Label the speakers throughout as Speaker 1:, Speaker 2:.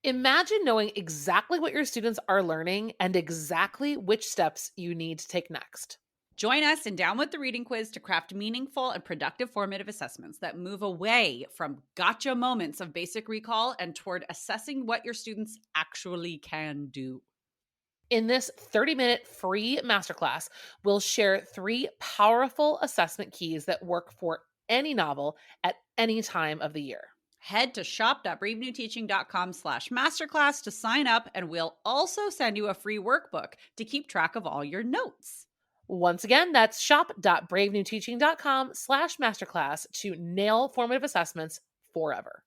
Speaker 1: Imagine knowing exactly what your students are learning and exactly which steps you need to take next.
Speaker 2: Join us in Down with the Reading Quiz to craft meaningful and productive formative assessments that move away from gotcha moments of basic recall and toward assessing what your students actually can do.
Speaker 1: In this 30-minute free masterclass, we'll share 3 powerful assessment keys that work for any novel at any time of the year.
Speaker 2: Head to shop.bravenewteaching.com/masterclass to sign up, and we'll also send you a free workbook to keep track of all your notes.
Speaker 1: Once again, that's shop.bravenewteaching.com/masterclass to nail formative assessments forever.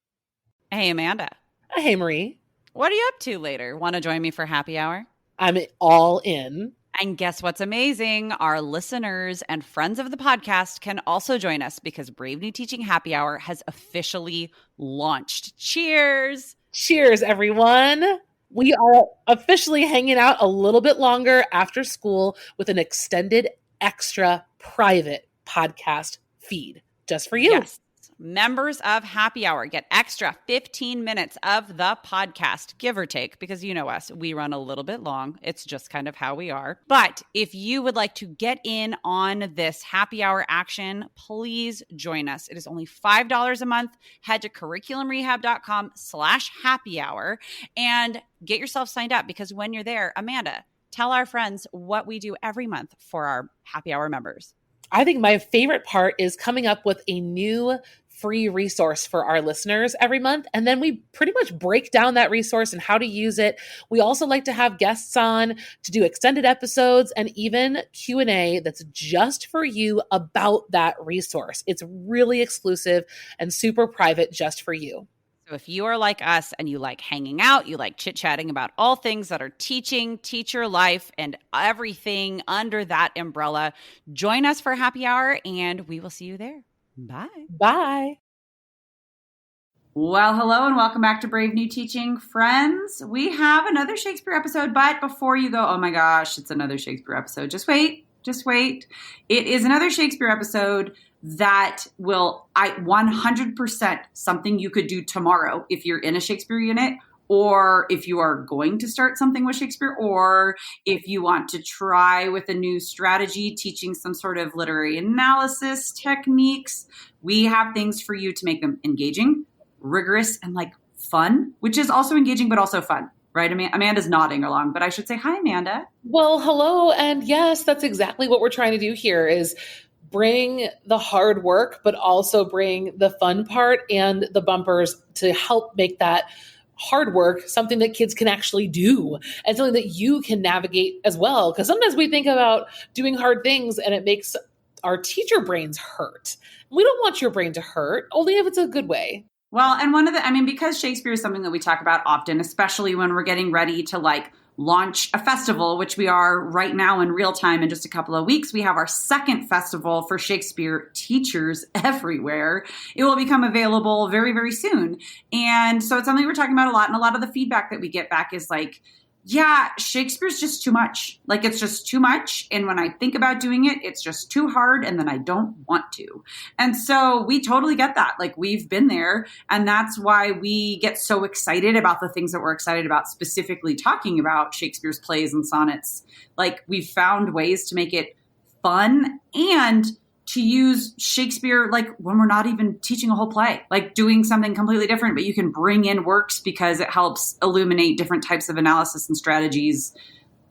Speaker 2: Hey, Amanda.
Speaker 1: Hey, Marie.
Speaker 2: What are you up to later? Want to join me for happy hour?
Speaker 1: I'm all in.
Speaker 2: And guess what's amazing? Our listeners and friends of the podcast can also join us because Brave New Teaching Happy Hour has officially launched. Cheers!
Speaker 1: Cheers, everyone. We are officially hanging out a little bit longer after school with an extended, extra private podcast feed just for you.
Speaker 2: Yes. Members of Happy Hour get extra 15 minutes of the podcast, give or take, because you know us, we run a little bit long. It's just kind of how we are. But if you would like to get in on this Happy Hour action, please join us. It is only $5 a month. Head to curriculumrehab.com/happy hour and get yourself signed up, because when you're there, Amanda, tell our friends what we do every month for our Happy Hour members.
Speaker 1: I think my favorite part is coming up with a new free resource for our listeners every month. And then we pretty much break down that resource and how to use it. We also like to have guests on to do extended episodes and even Q&A that's just for you about that resource. It's really exclusive and super private just for you.
Speaker 2: So if you are like us and you like hanging out, you like chit-chatting about all things that are teaching, teacher life, and everything under that umbrella, join us for happy hour and we will see you there. Bye.
Speaker 1: Bye.
Speaker 2: Well, hello and welcome back to Brave New Teaching, friends. We have another Shakespeare episode, but before you go, oh my gosh, it's another Shakespeare episode. Just wait. It is another Shakespeare episode that will 100% something you could do tomorrow if you're in a Shakespeare unit, or if you are going to start something with Shakespeare, or if you want to try with a new strategy, teaching some sort of literary analysis techniques. We have things for you to make them engaging, rigorous, and like fun, which is also engaging, but also fun. Right? Amanda's nodding along, but I should say, hi, Amanda.
Speaker 1: Well, hello. And yes, that's exactly what we're trying to do here is bring the hard work, but also bring the fun part and the bumpers to help make that hard work something that kids can actually do and something that you can navigate as well. Because sometimes we think about doing hard things and it makes our teacher brains hurt. We don't want your brain to hurt, only if it's a good way.
Speaker 2: Well, and because Shakespeare is something that we talk about often, especially when we're getting ready to launch a festival, which we are right now in real time in just a couple of weeks. We have our second festival for Shakespeare teachers everywhere. It will become available very, very soon. And so it's something we're talking about a lot. And a lot of the feedback that we get back is yeah, Shakespeare's just too much. It's just too much. And when I think about doing it, it's just too hard. And then I don't want to. And so we totally get that. We've been there. And that's why we get so excited about the things that we're excited about, specifically talking about Shakespeare's plays and sonnets. We've found ways to make it fun and to use Shakespeare, when we're not even teaching a whole play, doing something completely different, but you can bring in works because it helps illuminate different types of analysis and strategies.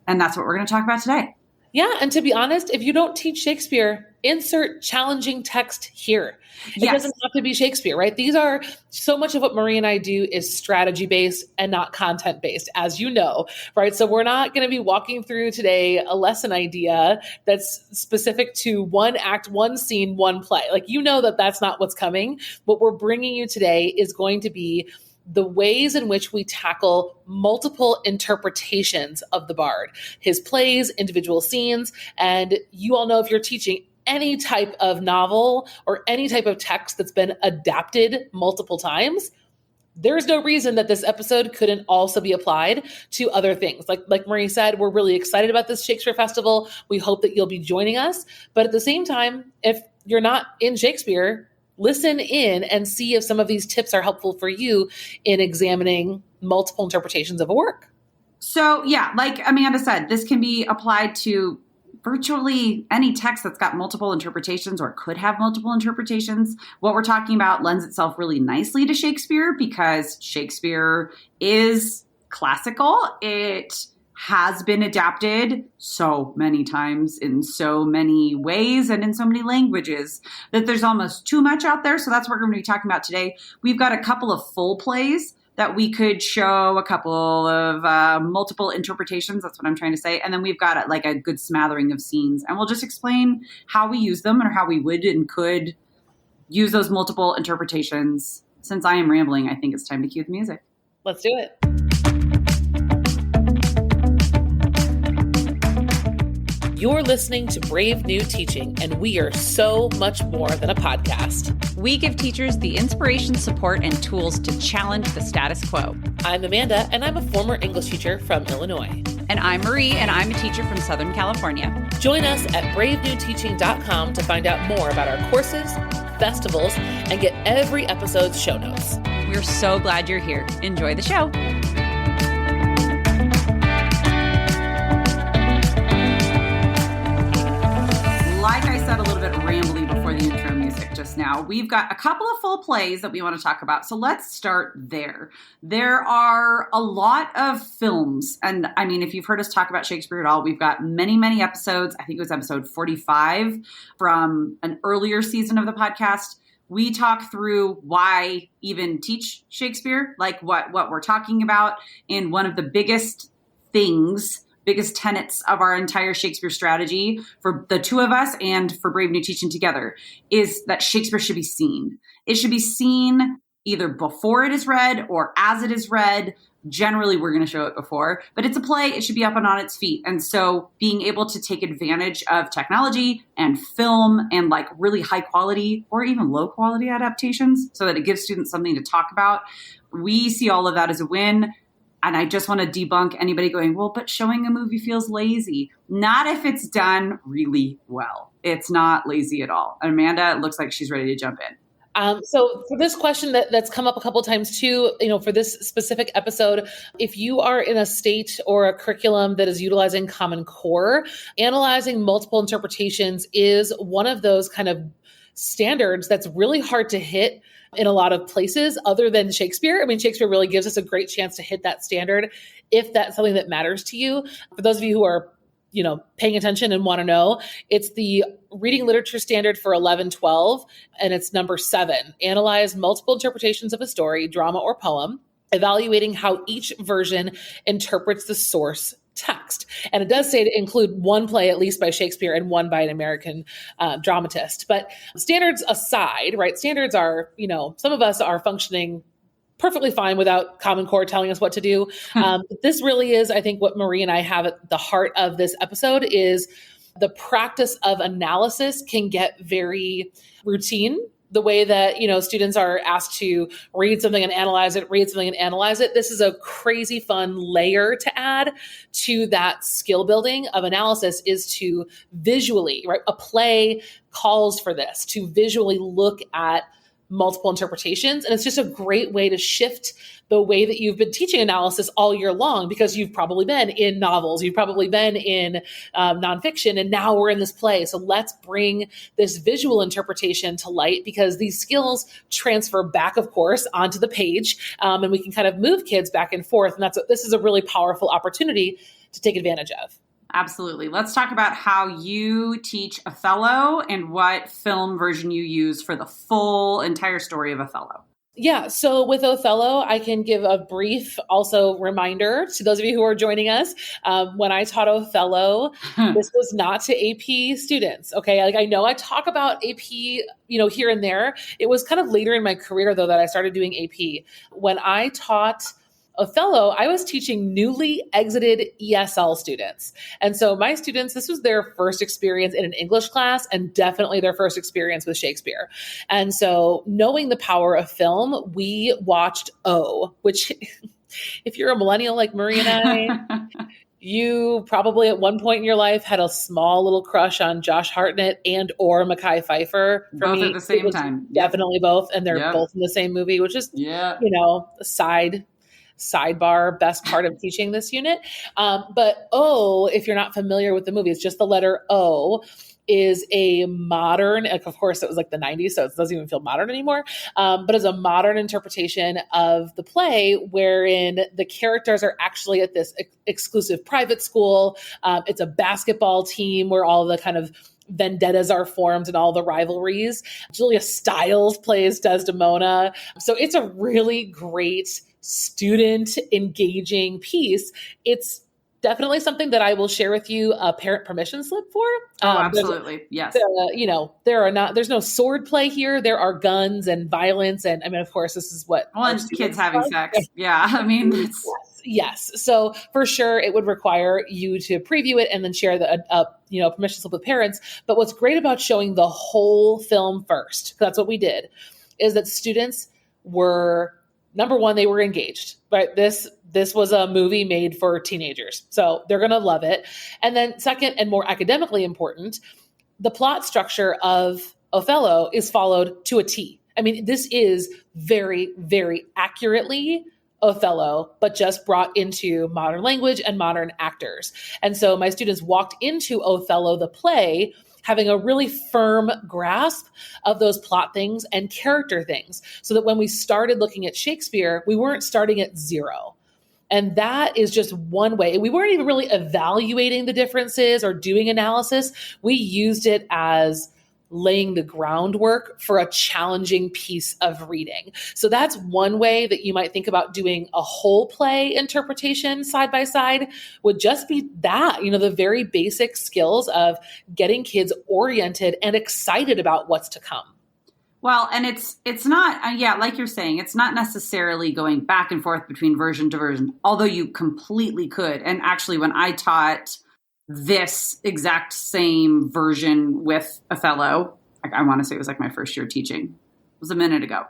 Speaker 2: And that's what we're going to talk about today. Yeah.
Speaker 1: And to be honest, if you don't teach Shakespeare, insert challenging text here. It doesn't have to be Shakespeare, right? These are so much of what Marie and I do is strategy based and not content based, as you know, right? So we're not going to be walking through today a lesson idea that's specific to one act, one scene, one play. That's not what's coming. What we're bringing you today is going to be the ways in which we tackle multiple interpretations of the Bard, his plays, individual scenes. And you all know if you're teaching any type of novel or any type of text that's been adapted multiple times, there's no reason that this episode couldn't also be applied to other things. Like Marie said, we're really excited about this Shakespeare Festival. We hope that you'll be joining us. But at the same time, if you're not in Shakespeare, listen in and see if some of these tips are helpful for you in examining multiple interpretations of a work.
Speaker 2: So yeah, like Amanda said, this can be applied to virtually any text that's got multiple interpretations or could have multiple interpretations. What we're talking about lends itself really nicely to Shakespeare because Shakespeare is classical. It has been adapted so many times in so many ways and in so many languages that there's almost too much out there. So that's what we're going to be talking about today. We've got a couple of full plays that we could show, a couple of multiple interpretations. That's what I'm trying to say. And then we've got like a good smattering of scenes. And we'll just explain how we use them or how we would and could use those multiple interpretations. Since I am rambling, I think it's time to cue the music.
Speaker 1: Let's do it. You're listening to Brave New Teaching, and we are so much more than a podcast.
Speaker 3: We give teachers the inspiration, support, and tools to challenge the status quo.
Speaker 1: I'm Amanda, and I'm a former English teacher from Illinois.
Speaker 3: And I'm Marie, and I'm a teacher from Southern California.
Speaker 1: Join us at bravenewteaching.com to find out more about our courses, festivals, and get every episode's show notes.
Speaker 3: We're so glad you're here. Enjoy the show.
Speaker 2: Like I said a little bit rambly before the intro music just now, we've got a couple of full plays that we want to talk about. So let's start there. There are a lot of films. And I mean, if you've heard us talk about Shakespeare at all, we've got many, many episodes. I think it was episode 45 from an earlier season of the podcast. We talk through why even teach Shakespeare, like what we're talking about. And one of the biggest tenets of our entire Shakespeare strategy for the two of us and for Brave New Teaching together is that Shakespeare should be seen. It should be seen either before it is read or as it is read. Generally, we're going to show it before, but it's a play. It should be up and on its feet. And so being able to take advantage of technology and film and like really high quality or even low quality adaptations so that it gives students something to talk about, we see all of that as a win. And I just want to debunk anybody going, well, but showing a movie feels lazy. Not if it's done really well. It's not lazy at all. And Amanda, it looks like she's ready to jump in.
Speaker 1: So for this question that's come up a couple of times too, for this specific episode, if you are in a state or a curriculum that is utilizing Common Core, analyzing multiple interpretations is one of those kind of standards that's really hard to hit in a lot of places other than Shakespeare. I mean, Shakespeare really gives us a great chance to hit that standard if that's something that matters to you. For those of you who are, paying attention and want to know, it's the reading literature standard for 11-12, and it's number 7. Analyze multiple interpretations of a story, drama, or poem, evaluating how each version interprets the source text. And it does say to include one play, at least by Shakespeare, and one by an American dramatist. But standards aside, right? Standards are, some of us are functioning perfectly fine without Common Core telling us what to do. This really is, I think, what Marie and I have at the heart of this episode is the practice of analysis can get very routine. The way that, students are asked to read something and analyze it, This is a crazy fun layer to add to that skill building of analysis is to visually, right? A play calls for this, to visually look at multiple interpretations. And it's just a great way to shift the way that you've been teaching analysis all year long, because you've probably been in novels, you've probably been in nonfiction, and now we're in this play. So let's bring this visual interpretation to light, because these skills transfer back, of course, onto the page, and we can kind of move kids back and forth. And this is a really powerful opportunity to take advantage of.
Speaker 2: Absolutely. Let's talk about how you teach Othello and what film version you use for the full entire story of Othello.
Speaker 1: Yeah. So with Othello, I can give a brief also reminder to those of you who are joining us. When I taught Othello, this was not to AP students. Okay. Like I know I talk about AP, here and there. It was kind of later in my career though, that I started doing AP. When I taught Othello, I was teaching newly exited ESL students. And so my students, this was their first experience in an English class and definitely their first experience with Shakespeare. And so knowing the power of film, we watched O, which if you're a millennial like Marie and I, You probably at one point in your life had a small little crush on Josh Hartnett and or Mekhi Phifer. For
Speaker 2: both
Speaker 1: me,
Speaker 2: at the same time.
Speaker 1: Definitely both. And they're
Speaker 2: Yep.
Speaker 1: both in the same movie, which is,
Speaker 2: Yeah.
Speaker 1: a sidebar, best part of teaching this unit. But O, if you're not familiar with the movie, it's just the letter O, is a modern, of course it was like the 90s, so it doesn't even feel modern anymore, but is a modern interpretation of the play wherein the characters are actually at this exclusive private school. It's a basketball team where all the kind of vendettas are formed and all the rivalries. Julia Stiles plays Desdemona. So it's a really great student engaging piece. It's definitely something that I will share with you a parent permission slip for.
Speaker 2: Absolutely. Yes.
Speaker 1: There's no sword play here. There are guns and violence. And I mean, of course, this is what.
Speaker 2: Well, and kids having sex. Yeah. I mean, it's.
Speaker 1: Yes. So for sure, it would require you to preview it and then share the permission slip with parents. But what's great about showing the whole film first, 'cause that's what we did, is that students were, number one, they were engaged. Right? This was a movie made for teenagers, so they're going to love it. And then second, and more academically important, the plot structure of Othello is followed to a T. I mean, this is very, very accurately Othello, but just brought into modern language and modern actors. And so my students walked into Othello, the play, having a really firm grasp of those plot things and character things, so that when we started looking at Shakespeare, we weren't starting at zero. And that is just one way. We weren't even really evaluating the differences or doing analysis. We used it as laying the groundwork for a challenging piece of reading. So that's one way that you might think about doing a whole play interpretation side by side, would just be that, the very basic skills of getting kids oriented and excited about what's to come.
Speaker 2: Well, and it's not, like you're saying, it's not necessarily going back and forth between version to version, although you completely could. And actually, when I taught this exact same version with Othello, I want to say it was like my first year teaching. It was a minute ago.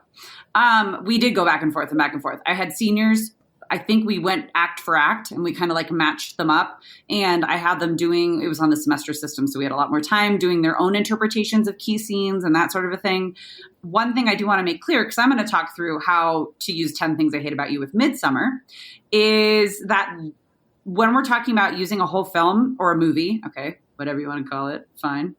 Speaker 2: We did go back and forth and back and forth. I had seniors. I think we went act for act and we kind of like matched them up, and I had them it was on the semester system. So we had a lot more time doing their own interpretations of key scenes and that sort of a thing. One thing I do want to make clear, because I'm going to talk through how to use 10 Things I Hate About You with Midsummer, is that when we're talking about using a whole film or a movie, okay, whatever you want to call it, fine.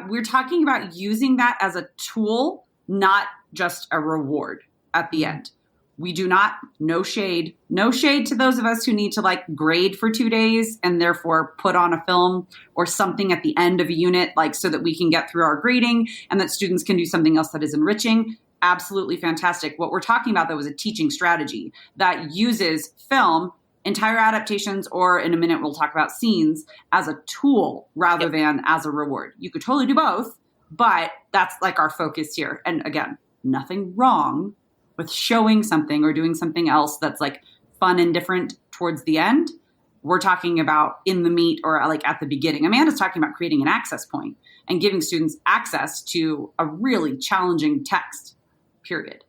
Speaker 2: We're talking about using that as a tool, not just a reward at the end. We do not, no shade to those of us who need to like grade for 2 days and therefore put on a film or something at the end of a unit, like so that we can get through our grading and that students can do something else that is enriching. Absolutely fantastic. What we're talking about though is a teaching strategy that uses film, entire adaptations, or in a minute we'll talk about scenes, as a tool rather than as a reward. You could totally do both, but that's like our focus here. And again, nothing wrong with showing something or doing something else that's like fun and different towards the end. We're talking about in the meat or like at the beginning. Amanda's talking about creating an access point and giving students access to a really challenging text, period.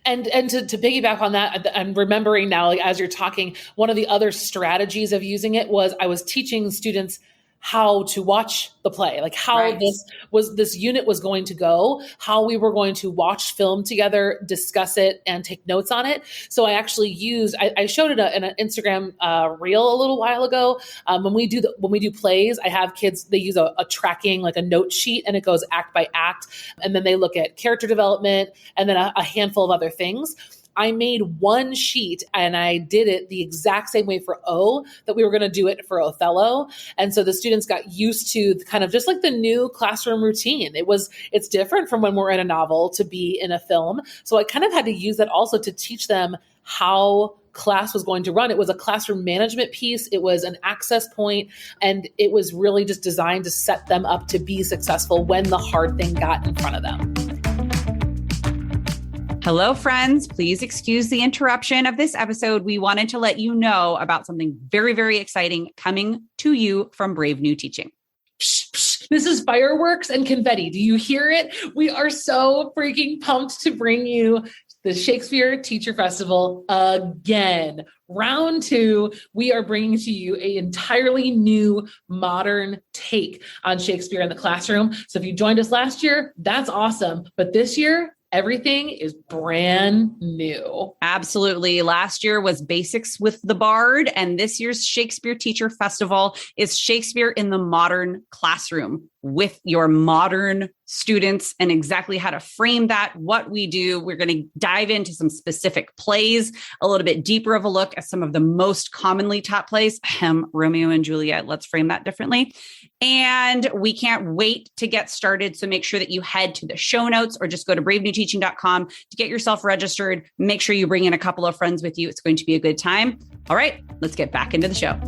Speaker 1: And to piggyback on that, I'm remembering now, like as you're talking, one of the other strategies of using it was I was teaching students how to watch the play, like how this unit was going to go, how we were going to watch film together, discuss it, and take notes on it. So I actually used, I showed it in an Instagram reel a little while ago. When we do plays, I have kids, they use a tracking, like a note sheet, and it goes act by act. And then they look at character development and then a handful of other things. I made one sheet and I did it the exact same way for O that we were going to do it for Othello. And so the students got used to kind of just like the new classroom routine. It's different from when we're in a novel to be in a film. So I kind of had to use that also to teach them how class was going to run. It was a classroom management piece. It was an access point, and it was really just designed to set them up to be successful when the hard thing got in front of them.
Speaker 3: Hello, friends. Please excuse the interruption of this episode. We wanted to let you know about something very, very exciting coming to you from Brave New Teaching.
Speaker 1: Psh, psh. This is fireworks and confetti. Do you hear it? We are so freaking pumped to bring you the Shakespeare Teacher Festival again. Round 2, we are bringing to you an entirely new modern take on Shakespeare in the classroom. So if you joined us last year, that's awesome. But this year, everything is brand new.
Speaker 3: Absolutely. Last year was Basics with the Bard, and this year's Shakespeare Teacher Festival is Shakespeare in the Modern Classroom with your modern students and exactly how to frame that, what we do. We're going to dive into some specific plays, a little bit deeper of a look at some of the most commonly taught plays, Romeo and Juliet. Let's frame that differently. And we can't wait to get started. So make sure that you head to the show notes or just go to bravenewteaching.com to get yourself registered. Make sure you bring in a couple of friends with you. It's going to be a good time. All right, let's get back into the show.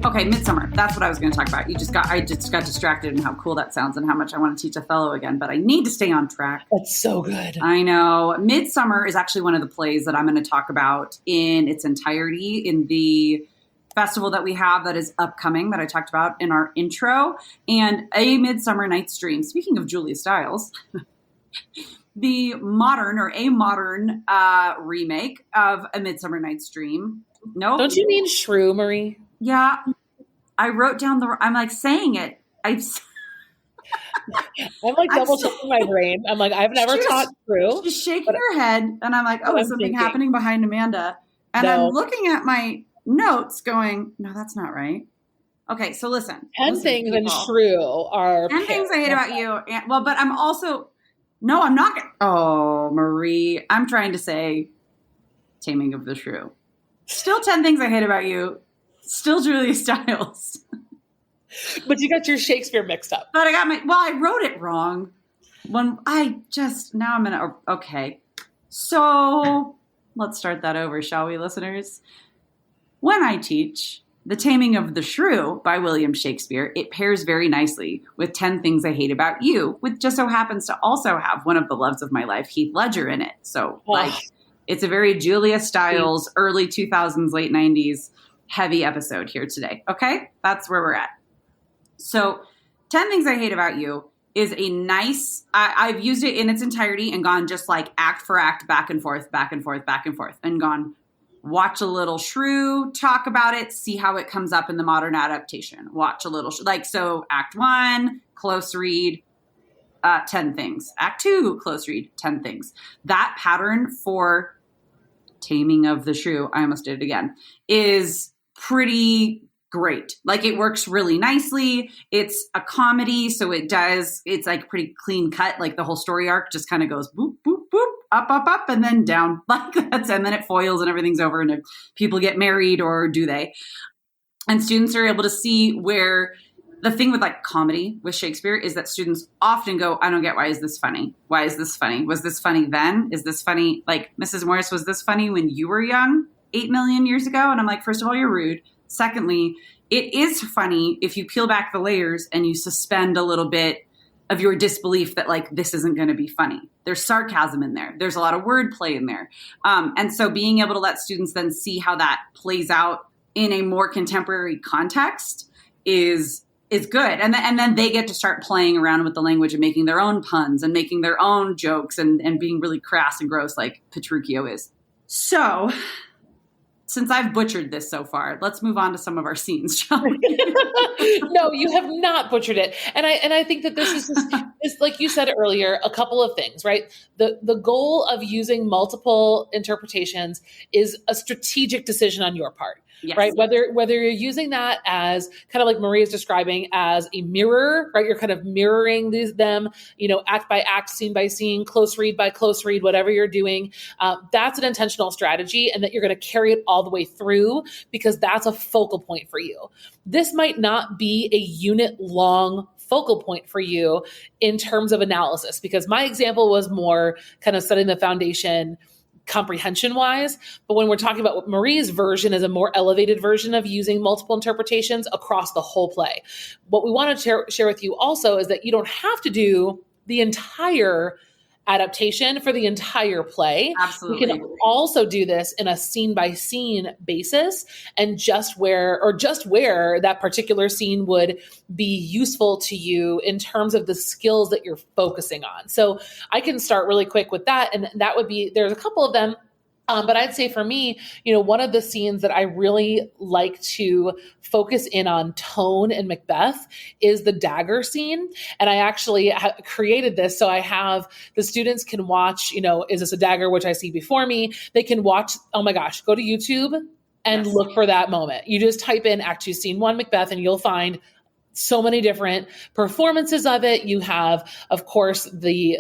Speaker 2: Okay, Midsummer. That's what I was going to talk about. I just got distracted in how cool that sounds and how much I want to teach Othello again, but I need to stay on track.
Speaker 1: That's so good.
Speaker 2: I know. Midsummer is actually one of the plays that I'm going to talk about in its entirety in the festival that we have that is upcoming that I talked about in our intro. And A Midsummer Night's Dream. Speaking of Julia Stiles, the modern remake of A Midsummer Night's Dream. No,
Speaker 1: don't you mean Shrew, Marie?
Speaker 2: Yeah, I wrote down I'm like saying it. I'm
Speaker 1: like double checking my brain. I'm like, I've never taught Shrew.
Speaker 2: She's shaking her head, and I'm like, oh, is something happening behind Amanda? And I'm looking at my notes going, no, that's not right. Okay, so listen.
Speaker 1: 10 things in Shrew are
Speaker 2: 10 things I hate about you. Well, but I'm also, no, I'm not. Oh, Marie, I'm trying to say Taming of the Shrew. Still 10 things I hate about you. Still Julia Stiles.
Speaker 1: But you got your Shakespeare mixed up.
Speaker 2: But I wrote it wrong. Okay. So let's start that over, shall we, listeners? When I teach The Taming of the Shrew by William Shakespeare, it pairs very nicely with 10 Things I Hate About You, which just so happens to also have one of the loves of my life, Heath Ledger, in it. So it's a very Julia Stiles, early 2000s, late 90s heavy episode here today. Okay? That's where we're at. So 10 Things I Hate About You is a nice, I've used it in its entirety and gone just like act for act, back and forth, back and forth, back and forth, and gone watch a little Shrew, talk about it, see how it comes up in the modern adaptation. Watch a little, so act 1, close read, 10 things. Act 2, close read, 10 things. That pattern for Taming of the Shrew, I almost did it again, is pretty great. Like, it works really nicely. It's a comedy, so it's like pretty clean cut. Like, the whole story arc just kind of goes boop, boop, boop, up, up, up, and then down like that. And then it foils and everything's over and people get married, or do they? And students are able to see where the thing with like comedy with Shakespeare is that students often go, I don't get, why is this funny? Why is this funny? Was this funny then? Is this funny? Like, Mrs. Morris, was this funny when you were young 8 million years ago? And I'm like, first of all, you're rude. Secondly, it is funny if you peel back the layers and you suspend a little bit of your disbelief that like, this isn't going to be funny. There's sarcasm in there. There's a lot of wordplay in there. And so being able to let students then see how that plays out in a more contemporary context is good. And then they get to start playing around with the language and making their own puns and making their own jokes and being really crass and gross like Petruchio is. So since I've butchered this so far, let's move on to some of our scenes, shall we?
Speaker 1: No, you have not butchered it. And I think that this is just, like you said earlier, a couple of things, right? The goal of using multiple interpretations is a strategic decision on your part. Yes. Right. Whether you're using that as kind of like Marie is describing as a mirror, right? You're kind of mirroring them, act by act, scene by scene, close read by close read, whatever you're doing. That's an intentional strategy, and that you're going to carry it all the way through because that's a focal point for you. This might not be a unit long focal point for you in terms of analysis, because my example was more kind of setting the foundation comprehension wise. But when we're talking about what Marie's version is, a more elevated version of using multiple interpretations across the whole play. What we want to share with you also is that you don't have to do the entire adaptation for the entire play.
Speaker 2: Absolutely.
Speaker 1: We can also do this in a scene by scene basis, and just where that particular scene would be useful to you in terms of the skills that you're focusing on. So I can start really quick with that. And that would be, there's a couple of them. But I'd say for me, one of the scenes that I really like to focus in on tone in Macbeth is the dagger scene. And I actually created this. So I have the students can watch, is this a dagger, which I see before me? They can watch, oh my gosh, go to YouTube and look for that moment. You just type in Act 2, Scene 1, Macbeth, and you'll find so many different performances of it. You have, of course, we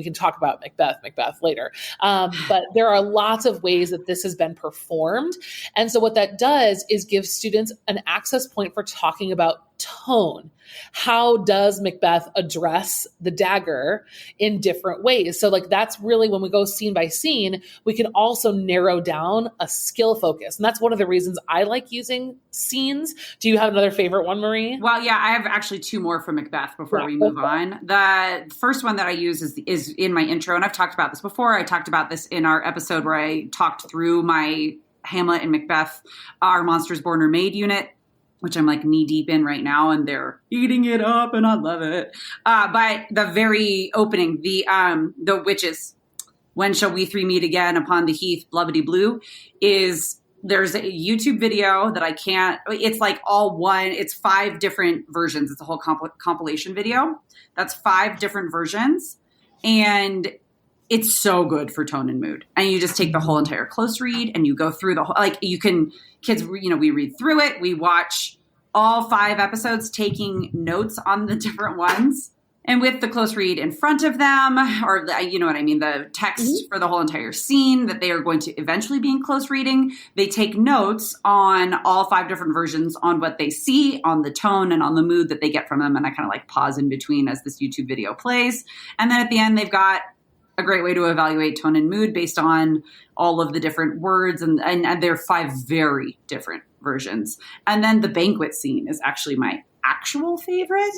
Speaker 1: can talk about Macbeth later. But there are lots of ways that this has been performed. And so what that does is give students an access point for talking about tone. How does Macbeth address the dagger in different ways? So that's really when we go scene by scene, we can also narrow down a skill focus. And that's one of the reasons I like using scenes. Do you have another favorite one, Marie?
Speaker 2: Well, yeah, I have actually two more from Macbeth before we move on. The first one that I use is in my intro. And I've talked about this before. I talked about this in our episode where I talked through my Hamlet and Macbeth, our Monsters Born or Made unit, which I'm knee deep in right now, and they're eating it up, and I love it. But the very opening, the witches, when shall we three meet again upon the heath, blubbity blue, there's a YouTube video that it's all one, it's 5 different versions. It's a whole compilation video. That's 5 different versions. And it's so good for tone and mood. And you just take the whole entire close read and you go through the whole, kids, we read through it. We watch all 5 episodes taking notes on the different ones. And with the close read in front of them, or you know what I mean, the text for the whole entire scene that they are going to eventually be in close reading, they take notes on all 5 different versions on what they see, on the tone, and on the mood that they get from them. And I kind of pause in between as this YouTube video plays. And then at the end, they've got a great way to evaluate tone and mood based on all of the different words. And there are 5 very different versions. And then the banquet scene is actually my actual favorite,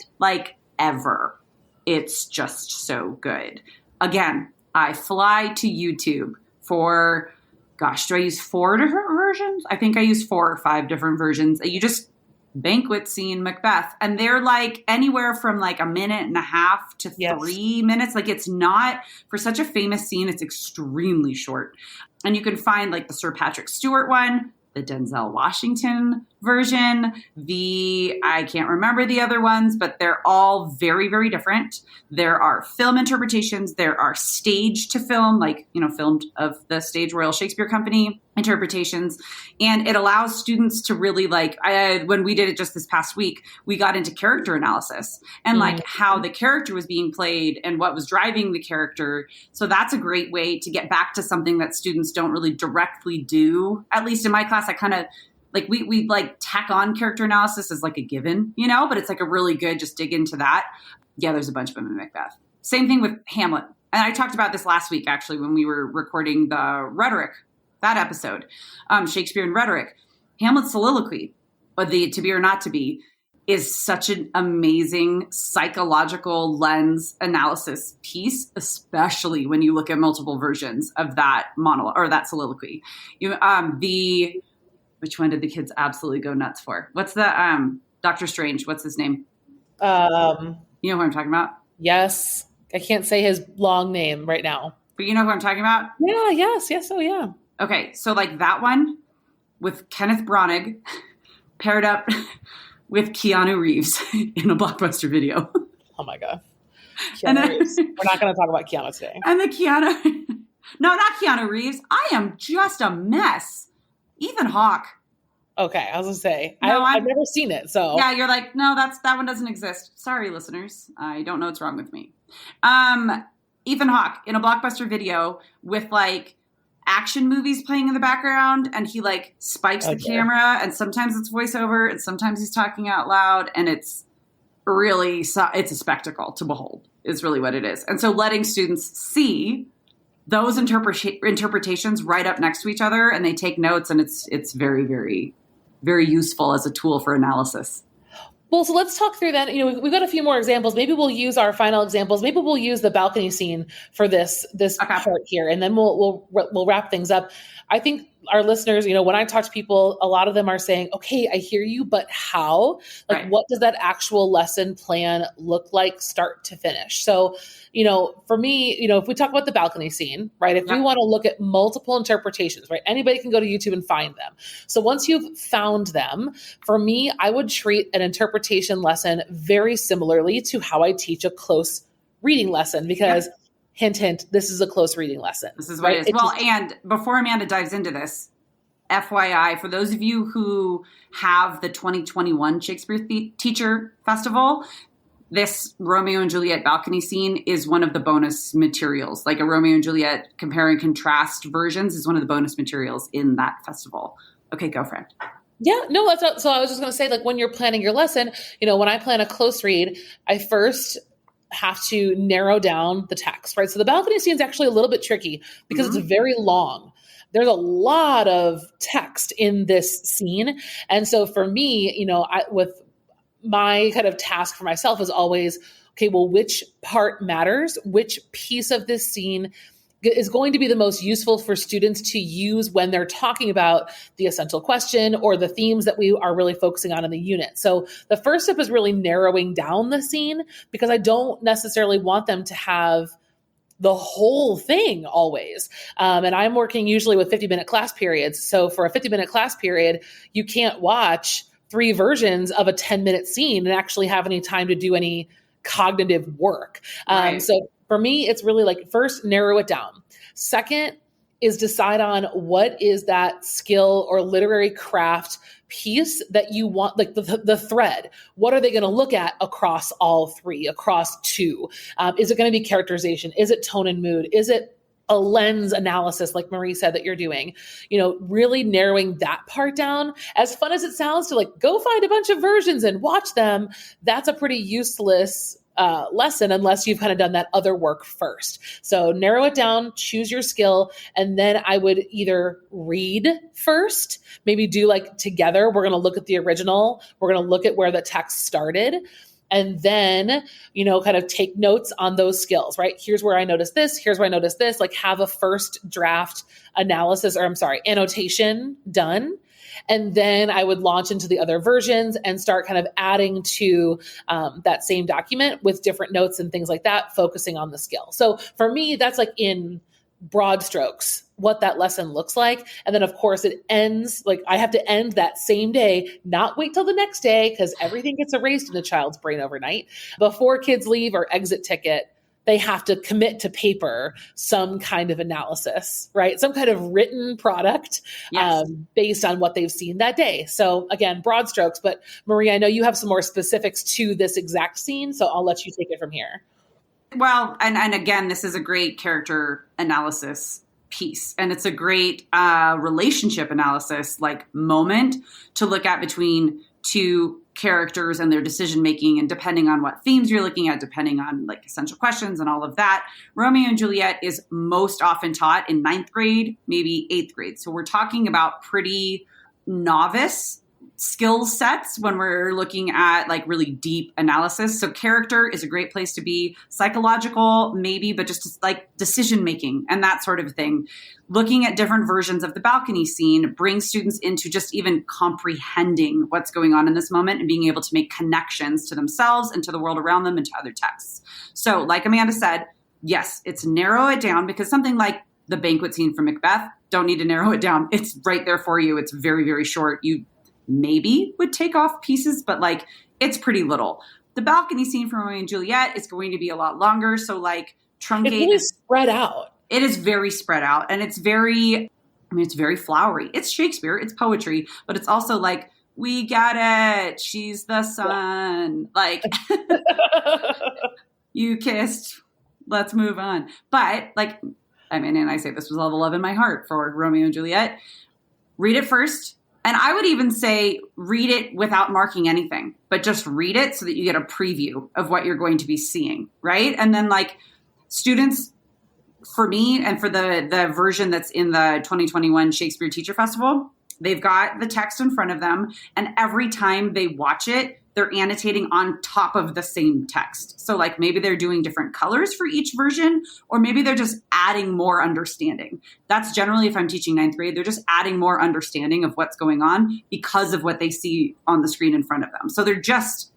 Speaker 2: ever. It's just so good. Again, I fly to YouTube for, do I use 4 different versions? I think I use 4 or 5 different versions. You just banquet scene Macbeth, and they're anywhere from a minute and a half to 3 minutes. It's not, for such a famous scene, it's extremely short. And you can find the Sir Patrick Stewart one, the Denzel Washington version, I can't remember the other ones, but they're all very, very different. There are film interpretations. There are stage to film, filmed of the Stage Royal Shakespeare Company interpretations. And it allows students to really when we did it just this past week, we got into character analysis and how the character was being played and what was driving the character. So that's a great way to get back to something that students don't really directly do. At least in my class, I kind of we tack on character analysis as a given, but it's a really good, just dig into that. Yeah, there's a bunch of them in Macbeth. Same thing with Hamlet. And I talked about this last week, actually, when we were recording the rhetoric, that episode, Shakespeare and rhetoric. Hamlet's soliloquy, or the to be or not to be, is such an amazing psychological lens analysis piece, especially when you look at multiple versions of that monologue or that soliloquy. Which one did the kids absolutely go nuts for? What's the Doctor Strange? What's his name? You know who I'm talking about?
Speaker 1: Yes. I can't say his long name right now.
Speaker 2: But you know who I'm talking about?
Speaker 1: Yeah, yes. Oh, yeah.
Speaker 2: Okay, so that one with Kenneth Branagh paired up with Keanu Reeves in a blockbuster video.
Speaker 1: Oh my God. Keanu Reeves. We're not going to talk about Keanu today.
Speaker 2: And no, not Keanu Reeves. I am just a mess. Ethan Hawke.
Speaker 1: Okay, I was going to say, no, I've never seen it, so.
Speaker 2: Yeah, you're no, that one doesn't exist. Sorry, listeners. I don't know what's wrong with me. Ethan Hawke in a blockbuster video with action movies playing in the background, and he spikes the camera, and sometimes it's voiceover, and sometimes he's talking out loud, and it's really, it's a spectacle to behold, is really what it is. And so letting students see those interpretations right up next to each other, and they take notes, and it's very, very, very useful as a tool for analysis.
Speaker 1: Well, so let's talk through that. We've got a few more examples. Maybe we'll use our final examples. Maybe we'll use the balcony scene for this part here, and then we'll wrap things up. I think our listeners, when I talk to people, a lot of them are saying, okay, I hear you, but how? What does that actual lesson plan look like start to finish? So, for me, if we talk about the balcony scene, right, if we want to look at multiple interpretations, right, anybody can go to YouTube and find them. So once you've found them, for me, I would treat an interpretation lesson very similarly to how I teach a close reading lesson, because hint, hint, this is a close reading lesson.
Speaker 2: This is what it is. Well, and before Amanda dives into this, FYI, for those of you who have the 2021 Shakespeare Teacher Festival, this Romeo and Juliet balcony scene is one of the bonus materials. Like a Romeo and Juliet compare and contrast versions is one of the bonus materials in that festival. Okay, go, friend.
Speaker 1: Yeah, no, that's not, so I was just going to say, when you're planning your lesson, when I plan a close read, I first have to narrow down the text, right? So the balcony scene is actually a little bit tricky because it's very long. There's a lot of text in this scene. And so for me, with my kind of task for myself is always, okay, well, which part matters? Which piece of this scene is going to be the most useful for students to use when they're talking about the essential question or the themes that we are really focusing on in the unit. So the first step is really narrowing down the scene, because I don't necessarily want them to have the whole thing always. And I'm working usually with 50-minute class periods. So for a 50-minute class period, you can't watch 3 versions of a 10-minute scene and actually have any time to do any cognitive work. So for me, it's really first, narrow it down. Second is decide on what is that skill or literary craft piece that you want, the thread. What are they going to look at across all 3, across 2? Is it going to be characterization? Is it tone and mood? Is it a lens analysis, like Marie said that you're doing? Really narrowing that part down. As fun as it sounds to go find a bunch of versions and watch them, that's a pretty useless lesson unless you've kind of done that other work first. So narrow it down, choose your skill, and then I would either read first, maybe do together. We're going to look at the original. We're going to look at where the text started. And then, kind of take notes on those skills, right? Here's where I noticed this. Here's where I noticed this. Have a first draft annotation done. And then I would launch into the other versions and start kind of adding to that same document with different notes and things like that, focusing on the skill. So for me, that's in broad strokes what that lesson looks like. And then of course it ends, I have to end that same day, not wait till the next day, because everything gets erased in a child's brain overnight. Before kids leave or exit ticket, they have to commit to paper some kind of analysis, right? Some kind of written product based on what they've seen that day. So again, broad strokes, but Marie, I know you have some more specifics to this exact scene, so I'll let you take it from here.
Speaker 2: Well, and again, this is a great character analysis piece, and it's a great relationship analysis moment to look at between 2 characters and their decision making, and depending on what themes you're looking at, depending on essential questions and all of that. Romeo and Juliet is most often taught in 9th grade, maybe 8th grade. So we're talking about pretty novice skill sets when we're looking at really deep analysis. So character is a great place to be. Psychological, maybe, but just decision making and that sort of thing. Looking at different versions of the balcony scene brings students into just even comprehending what's going on in this moment and being able to make connections to themselves and to the world around them and to other texts. So like Amanda said, yes, it's narrow it down, because something like the banquet scene from Macbeth, don't need to narrow it down. It's right there for you. It's very, very short. You maybe would take off pieces, but it's pretty little. The balcony scene from Romeo and Juliet is going to be a lot longer. So truncate.
Speaker 1: It's really spread out.
Speaker 2: It is very spread out, and it's very flowery. It's Shakespeare, it's poetry, but it's also we get it. She's the sun. You kissed. Let's move on. But and I say this with all the love in my heart for Romeo and Juliet. Read it first. And I would even say read it without marking anything, but just read it so that you get a preview of what you're going to be seeing, right? And then students, for me and for the version that's in the 2021 Shakespeare Teacher Festival, they've got the text in front of them, and every time they watch it, they're annotating on top of the same text. So like maybe they're doing different colors for each version, or maybe they're just adding more understanding. That's generally, if I'm teaching ninth grade, they're just adding more understanding of what's going on because of what they see on the screen in front of them. So they're just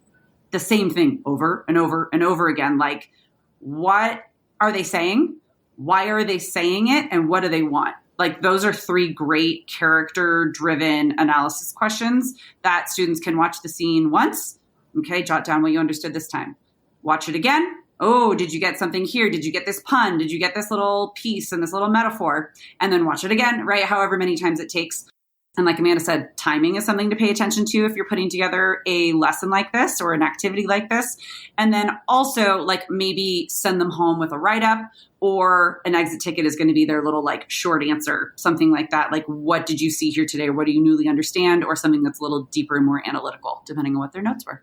Speaker 2: the same thing over and over and over again. Like, what are they saying? Why are they saying it? And what do they want? Like, those are 3 great character-driven analysis questions that students can watch the scene once. Okay, jot down what you understood this time. Watch it again. Oh, did you get something here? Did you get this pun? Did you get this little piece and this little metaphor? And then watch it again, right? However many times it takes. And like Amanda said, timing is something to pay attention to if you're putting together a lesson like this or an activity like this. And then also like maybe send them home with a write-up, or an exit ticket is going to be their little like short answer, something like that. Like, what did you see here today? What do you newly understand? Or something that's a little deeper and more analytical, depending on what their notes were.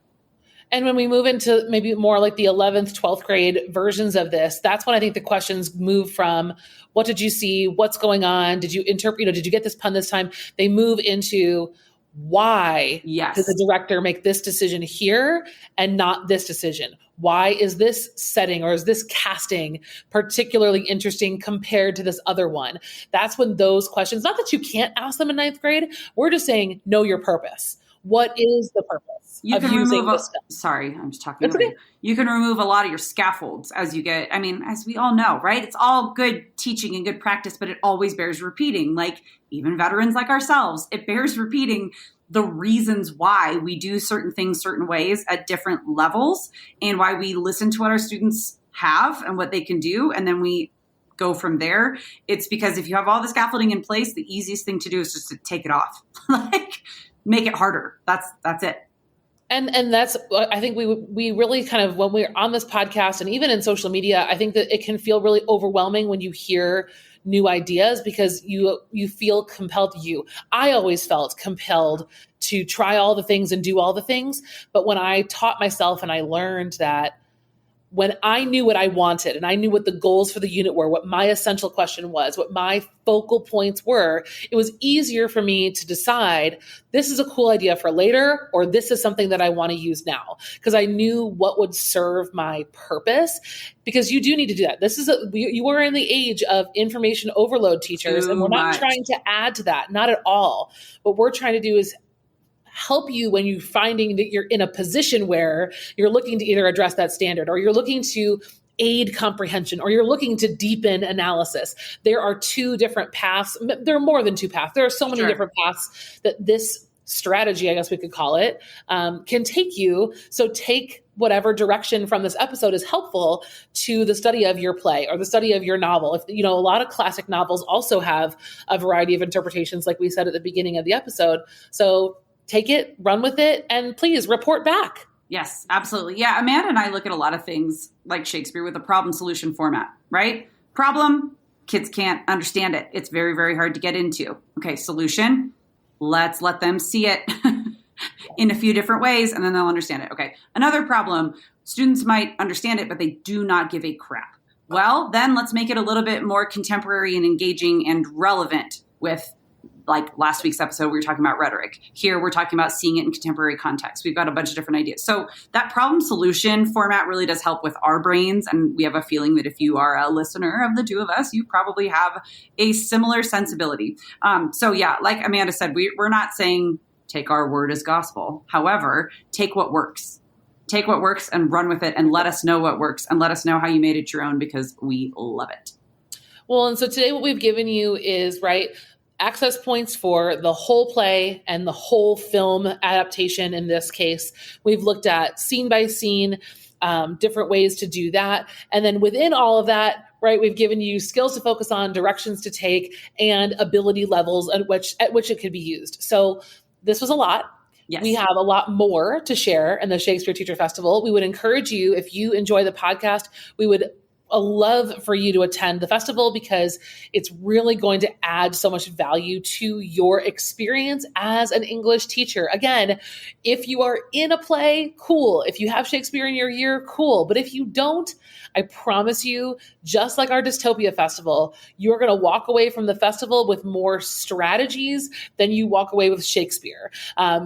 Speaker 1: And when we move into maybe more like the 11th, 12th grade versions of this, that's when I think the questions move from what did you see? What's going on? Did you interpret, did you get this pun this time? They move into why did the director make this decision here and not this decision? Why is this setting or is this casting particularly interesting compared to this other one? That's when those questions, not that you can't ask them in ninth grade, we're just saying, know your purpose. What is the purpose
Speaker 2: you
Speaker 1: of
Speaker 2: can
Speaker 1: using
Speaker 2: remove
Speaker 1: this stuff?
Speaker 2: Sorry, I'm just talking over you. You can remove a lot of your scaffolds as you get, I mean, as we all know, right? It's all good teaching and good practice, but it always bears repeating. Like even veterans like ourselves, it bears repeating the reasons why we do certain things certain ways at different levels, and why we listen to what our students have and what they can do, and then we go from there. It's because if you have all the scaffolding in place, the easiest thing to do is just to take it off. Like, make it harder. That's it.
Speaker 1: And that's, I think we really kind of, when we're on this podcast and even in social media, I think that it can feel really overwhelming when you hear new ideas because you feel compelled. I always felt compelled to try all the things and do all the things. But when I taught myself and I learned that when I knew what I wanted and I knew what the goals for the unit were, what my essential question was, what my focal points were, it was easier for me to decide this is a cool idea for later, or this is something that I want to use now, because I knew what would serve my purpose. Because you do need to do that. You are in the age of information overload, teachers, and we're not trying to add to that, not at all. What we're trying to do is help you when you're finding that you're in a position where you're looking to either address that standard, or you're looking to aid comprehension, or you're looking to deepen analysis. There are 2 different paths. There are more than 2 paths. There are so many different paths that this strategy, I guess we could call it, can take you. So take whatever direction from this episode is helpful to the study of your play or the study of your novel. If a lot of classic novels also have a variety of interpretations, like we said at the beginning of the episode. So take it, run with it, and please report back.
Speaker 2: Yes, absolutely. Yeah, Amanda and I look at a lot of things like Shakespeare with a problem-solution format, right? Problem, kids can't understand it. It's very, very hard to get into. Okay, solution, let's let them see it in a few different ways, and then they'll understand it. Okay, another problem, students might understand it, but they do not give a crap. Well, then let's make it a little bit more contemporary and engaging and relevant with, like last week's episode, we were talking about rhetoric. Here, we're talking about seeing it in contemporary context. We've got a bunch of different ideas. So that problem solution format really does help with our brains. And we have a feeling that if you are a listener of the 2 of us, you probably have a similar sensibility. So yeah, like Amanda said, we're not saying take our word as gospel. However, take what works. Take what works and run with it, and let us know what works, and let us know how you made it your own, because we love it.
Speaker 1: Well, and so today what we've given you is, access points for the whole play and the whole film adaptation. In this case, we've looked at scene by scene, different ways to do that. And then within all of that, we've given you skills to focus on, directions to take, and ability levels at which it could be used. So this was a lot.
Speaker 2: Yes.
Speaker 1: We have a lot more to share in the Shakespeare Teacher Festival. We would encourage you, if you enjoy the podcast, we would a love for you to attend the festival because it's really going to add so much value to your experience as an English teacher. Again, if you are in a play, cool. If you have Shakespeare in your year, cool. But if you don't, I promise you, just like our Dystopia Festival, you're going to walk away from the festival with more strategies than you walk away with Shakespeare.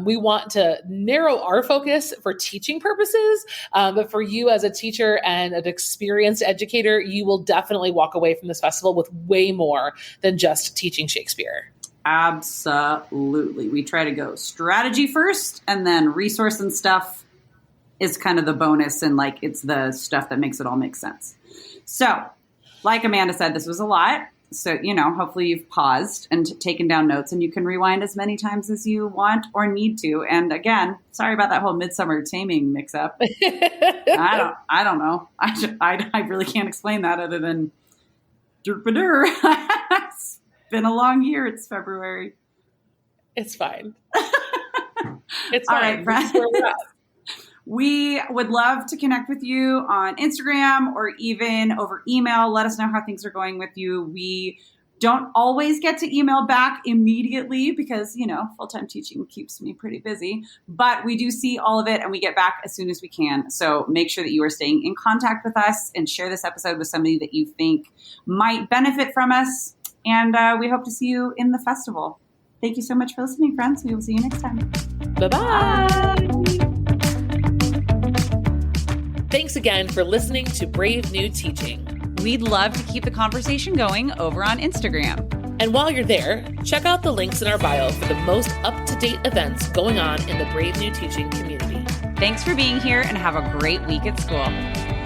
Speaker 1: We want to narrow our focus for teaching purposes, but for you as a teacher and an experienced educator, you will definitely walk away from this festival with way more than just teaching Shakespeare.
Speaker 2: Absolutely. We try to go strategy first, and then resource and stuff is kind of the bonus, and like it's the stuff that makes it all make sense. So, like Amanda said, this was a lot. So, hopefully you've paused and taken down notes, and you can rewind as many times as you want or need to. And again, sorry about that whole Midsummer Taming mix-up. I don't know. I really can't explain that other than it's been a long year. It's February.
Speaker 1: It's fine. It's fine.
Speaker 2: All right, friends. We would love to connect with you on Instagram or even over email. Let us know how things are going with you. We don't always get to email back immediately because, full-time teaching keeps me pretty busy. But we do see all of it and we get back as soon as we can. So make sure that you are staying in contact with us and share this episode with somebody that you think might benefit from us. And we hope to see you in the festival. Thank you so much for listening, friends. We will see you next time.
Speaker 1: Bye-bye. Thanks again for listening to Brave New Teaching.
Speaker 3: We'd love to keep the conversation going over on Instagram.
Speaker 1: And while you're there, check out the links in our bio for the most up-to-date events going on in the Brave New Teaching community.
Speaker 3: Thanks for being here and have a great week at school.